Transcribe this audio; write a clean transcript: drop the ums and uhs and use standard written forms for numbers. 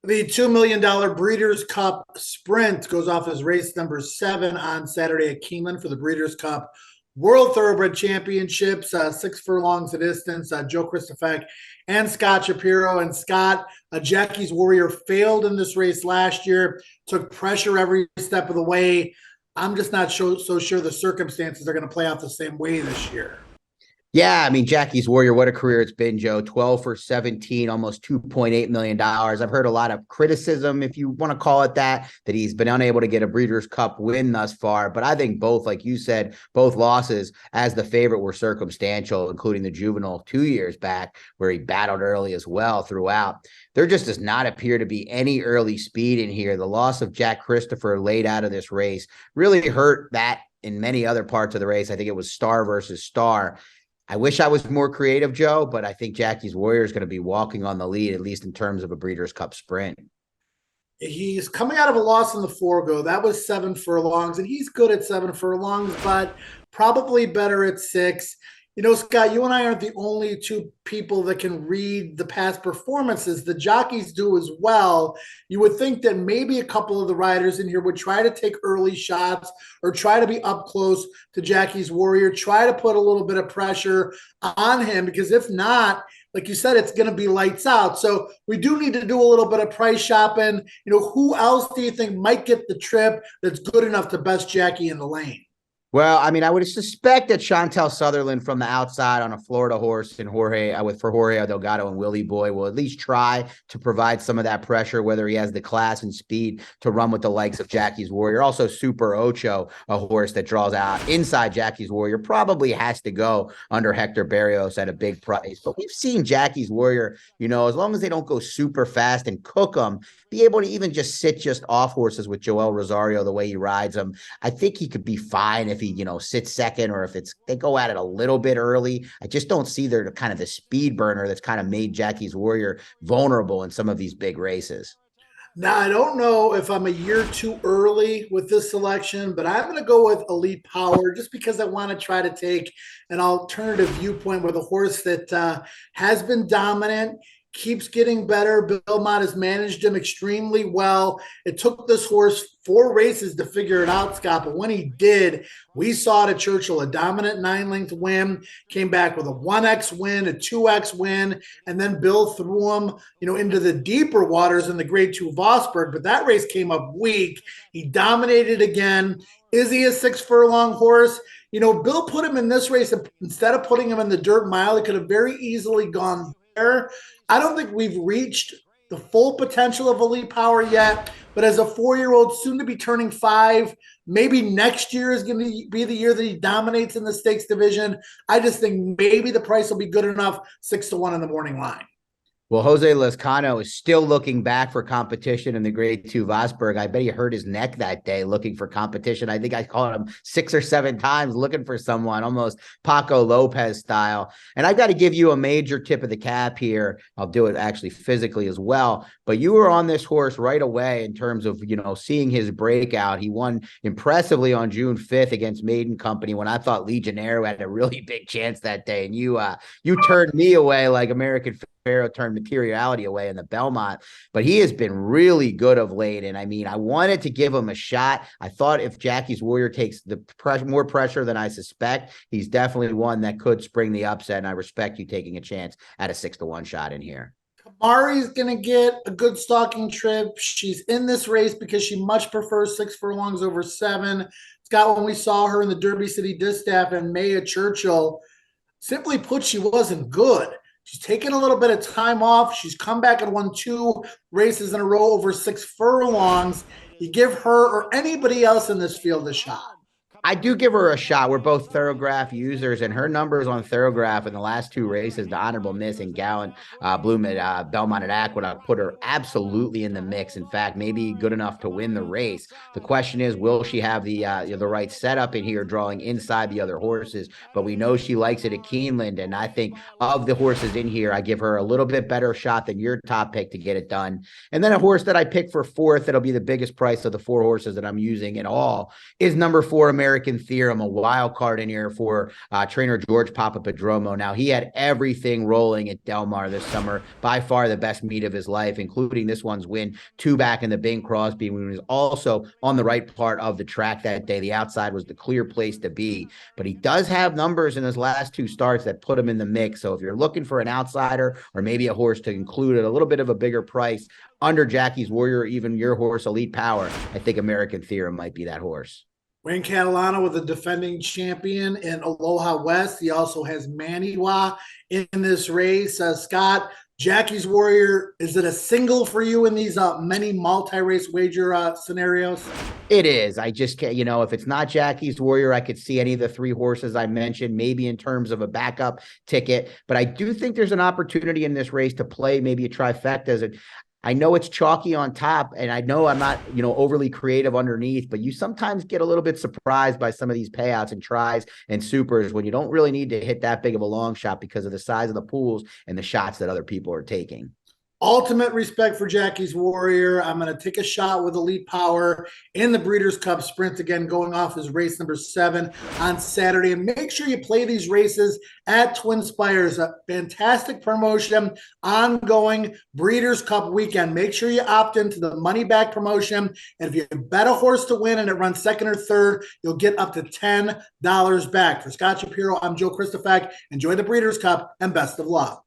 The $2 million Breeders' Cup Sprint goes off as race number 7 on Saturday at Keeneland for the Breeders' Cup World Thoroughbred Championships. 6 furlongs of distance. Joe Kristufek and Scott Shapiro. And Scott, Jackie's Warrior, failed in this race last year, took pressure every step of the way. I'm just not so sure the circumstances are going to play out the same way this year. Yeah, I mean, Jackie's Warrior, what a career it's been, Joe. 12 for 17, almost $2.8 million. I've heard a lot of criticism, if you want to call it that he's been unable to get a Breeders' Cup win thus far. But I think both, like you said, both losses as the favorite were circumstantial, including the juvenile 2 years back, where he battled early as well throughout. There just does not appear to be any early speed in here. The loss of Jack Christopher late out of this race really hurt that in many other parts of the race. I think it was star versus star. I wish I was more creative, Joe, but I think Jackie's Warrior is going to be walking on the lead, at least in terms of a Breeders' Cup Sprint. He's coming out of a loss in the Forego. That was 7 furlongs, and he's good at 7 furlongs, but probably better at 6. You know, Scott, you and I aren't the only two people that can read the past performances. The jockeys do as well. You would think that maybe a couple of the riders in here would try to take early shots or try to be up close to Jackie's Warrior, try to put a little bit of pressure on him, because if not, like you said, it's going to be lights out. So we do need to do a little bit of price shopping. You know, who else do you think might get the trip that's good enough to best Jackie in the lane? Well, I mean, I would suspect that Chantel Sutherland from the outside on a Florida horse and Jorge Delgado and Willie Boy will at least try to provide some of that pressure, whether he has the class and speed to run with the likes of Jackie's Warrior. Also, Super Ocho, a horse that draws out inside Jackie's Warrior, probably has to go under Hector Berrios at a big price. But we've seen Jackie's Warrior, you know, as long as they don't go super fast and cook them, be able to even just sit just off horses with Joel Rosario the way he rides them. I think he could be fine if he, you know, sits second, or if they go at it a little bit early. I just don't see their kind of the speed burner that's kind of made Jackie's Warrior vulnerable in some of these big races. Now, I don't know if I'm a year too early with this selection, but I'm going to go with Elite Power just because I want to try to take an alternative viewpoint with a horse that has been dominant, keeps getting better. Bill Mott has managed him extremely well. It took this horse 4 races to figure it out, Scott, but when he did, we saw it at Churchill, a dominant 9-length win, came back with a 1X win, a 2X win, and then Bill threw him, you know, into the deeper waters in the Grade 2 Vosburg, but that race came up weak. He dominated again. Is he a 6-furlong horse? You know, Bill put him in this race, instead of putting him in the dirt mile, it could have very easily gone there. I don't think we've reached the full potential of Elite Power yet, but as a 4-year-old, soon to be turning 5, maybe next year is going to be the year that he dominates in the stakes division. I just think maybe the price will be good enough, 6-1 in the morning line. Well, Jose Lezcano is still looking back for competition in the Grade 2 Vosburg. I bet he hurt his neck that day looking for competition. I think I called him 6 or 7 times looking for someone, almost Paco Lopez style. And I've got to give you a major tip of the cap here. I'll do it actually physically as well. But you were on this horse right away in terms of, you know, seeing his breakout. He won impressively on June 5th against Maiden Company when I thought Legionnaire had a really big chance that day. And you turned me away like American Pharaoh turned Materiality away in the Belmont, but he has been really good of late. And I mean, I wanted to give him a shot. I thought if Jackie's Warrior takes the more pressure than I suspect, he's definitely one that could spring the upset. And I respect you taking a chance at a 6-1 shot in here. Kamari's going to get a good stalking trip. She's in this race because she much prefers 6 furlongs over 7. Scott, when we saw her in the Derby City Distaff in May at Churchill, simply put, she wasn't good. She's taken a little bit of time off. She's come back and won 2 races in a row over 6 furlongs. You give her or anybody else in this field a shot. I do give her a shot. We're both Thorograph users, and her numbers on Thorograph in the last 2 races, the Honorable Miss and Gowan, Bloom at Belmont at Aqueduct, put her absolutely in the mix. In fact, maybe good enough to win the race. The question is, will she have the right setup in here, drawing inside the other horses? But we know she likes it at Keeneland, and I think of the horses in here, I give her a little bit better shot than your top pick to get it done. And then a horse that I pick for 4th, that'll be the biggest price of the 4 horses that I'm using at all, is number 4, American American Theorem, a wild card in here for trainer George Papapadromo. Now, he had everything rolling at Del Mar this summer, by far the best meet of his life, including this one's win, 2 back in the Bing Crosby, when he was also on the right part of the track that day. The outside was the clear place to be, but he does have numbers in his last 2 starts that put him in the mix. So if you're looking for an outsider or maybe a horse to include at a little bit of a bigger price under Jackie's Warrior, or even your horse, Elite Power, I think American Theorem might be that horse. Wayne Catalano with the defending champion in Aloha West. He also has Maniwa in this race. Scott, Jackie's Warrior, is it a single for you in these many multi-race wager scenarios? It is. I just can't, if it's not Jackie's Warrior, I could see any of the 3 horses I mentioned, maybe in terms of a backup ticket. But I do think there's an opportunity in this race to play maybe a trifecta. I know it's chalky on top, and I know I'm not, overly creative underneath, but you sometimes get a little bit surprised by some of these payouts and tries and supers when you don't really need to hit that big of a long shot because of the size of the pools and the shots that other people are taking. Ultimate respect for Jackie's Warrior. I'm going to take a shot with Elite Power in the Breeders' Cup Sprint, again, going off as race number 7 on Saturday. And make sure you play these races at TwinSpires. A fantastic promotion, ongoing Breeders' Cup weekend. Make sure you opt into the money back promotion. And if you bet a horse to win and it runs second or third, you'll get up to $10 back. For Scott Shapiro, I'm Joe Kristufek. Enjoy the Breeders' Cup and best of luck.